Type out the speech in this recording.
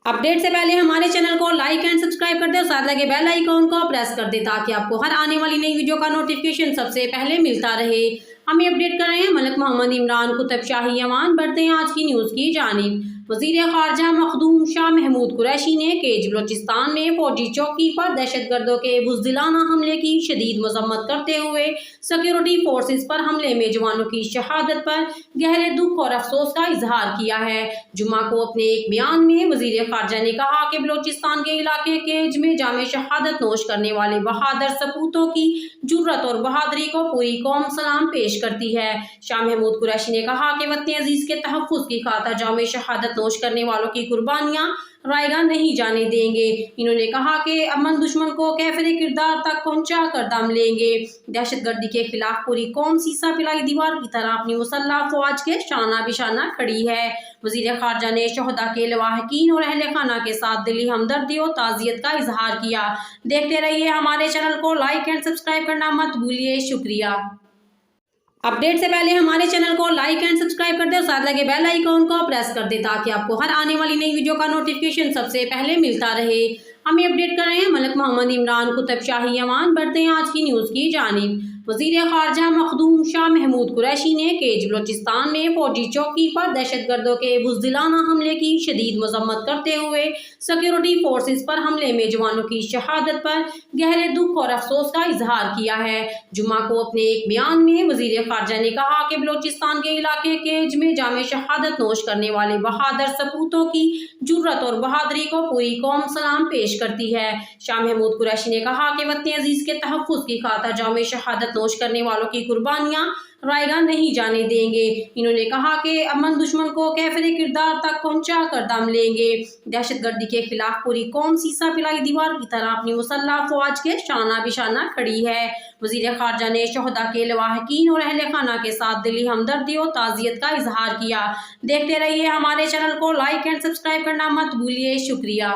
Update से पहले हमारे चैनल को लाइक एंड सब्सक्राइब कर दे और साथ लगे बेल आइकॉन को प्रेस कर दे ताकि आपको हर आने वाली नई वीडियो का नोटिफिकेशन सबसे पहले मिलता रहे। हम अपडेट कर रहे हैं मलिक मोहम्मद इमरान कुतुब शाही यमान। बढ़ते हैं आज की न्यूज़ की जानिब। वज़ीर ख़ारजा मखदूम शाह महमूद कुरैशी ने केज बलोचिस्तान में फौजी चौकी पर दहशतगर्दों के बुज़दिलाना हमले की शदीद मज़म्मत करते हुए सिक्योरिटी फोर्सेस पर हमले में जवानों की शहादत पर गहरे दुख और अफसोस का इजहार किया है। जुम्मा को अपने एक बयान में वज़ीर ख़ारजा ने कहा कि बलोचिस्तान के इलाके केज में जामे शहादत नोश करने वाले बहादुर सपूतों की जुर्रत और बहादुरी को पूरी कौम सलाम पेश करती है। शाह महमूद कुरैशी ने कहा कि वतन अजीज के तहफ़्फ़ुज़ की खातिर जामे शहादत नोश करने वालों की कुर्बानियां रायगा नहीं जाने देंगे। इन्होंने कहा कि अमन दुश्मन को कैफिर किरदार तक पहुंचा कर दम लेंगे। दहशतगर्दी के खिलाफ पूरी कौम सीसा पिलाई दीवार की तरह अपनी मुसल्लह फौज के शाना बिशाना खड़ी है। वज़ीर ख़ारजा ने शहदा के लवाहकीन और अहले खाना के साथ दिली हमदर्दी और ताज़ियत का इजहार किया। देखते रहिए हमारे चैनल को लाइक एंड सब्सक्राइब करना मत भूलिए। शुक्रिया। अपडेट से पहले हमारे चैनल को लाइक एंड सब्सक्राइब कर दे और साथ लगे बेल आइकॉन को प्रेस कर दे ताकि आपको हर आने वाली नई वीडियो का नोटिफिकेशन सबसे पहले मिलता रहे। हम अपडेट कर रहे हैं मलिक मोहम्मद इमरान कुतुब शाही यमान। बढ़ते हैं आज की न्यूज़ की जानिब। वज़ीर ख़ारजा मखदूम शाह महमूद कुरैशी ने केज बलोचिस्तान में फौजी चौकी पर दहशतगर्दों के बुज़दिलाना हमले की शदीद मज़म्मत करते हुए सिक्योरिटी फोर्सेस पर हमले में जवानों की शहादत पर गहरे दुख और अफसोस का इजहार किया है। जुम्मा को अपने एक बयान में वज़ीर ख़ारजा ने कहा कि बलोचिस्तान के इलाके केज में जामे शहादत नोश करने वाले बहादुर सपूतों की जुर्रत और बहादुरी को पूरी कौम सलाम पेश करती है। शाह महमूद कुरैशी ने कहा कि वतन अजीज के तहफ़्फ़ुज़ की खातिर जामे शहादत नोश करने वालों की कुर्बानियां रायगा नहीं जाने देंगे। इन्होंने कहा कि अमन दुश्मन को कैफिर किरदार तक पहुंचा कर दम लेंगे। दहशतगर्दी के खिलाफ पूरी कौम सीसा पिलाई दीवार की तरह अपनी मुसल्लह फौज के शाना बिशाना खड़ी है। वज़ीर ख़ारजा ने शहदा के लवाहकीन और अहले खाना के साथ दिली हमदर्दी और ताज़ियत का इजहार किया। देखते रहिए हमारे चैनल को लाइक एंड सब्सक्राइब करना मत भूलिए। शुक्रिया।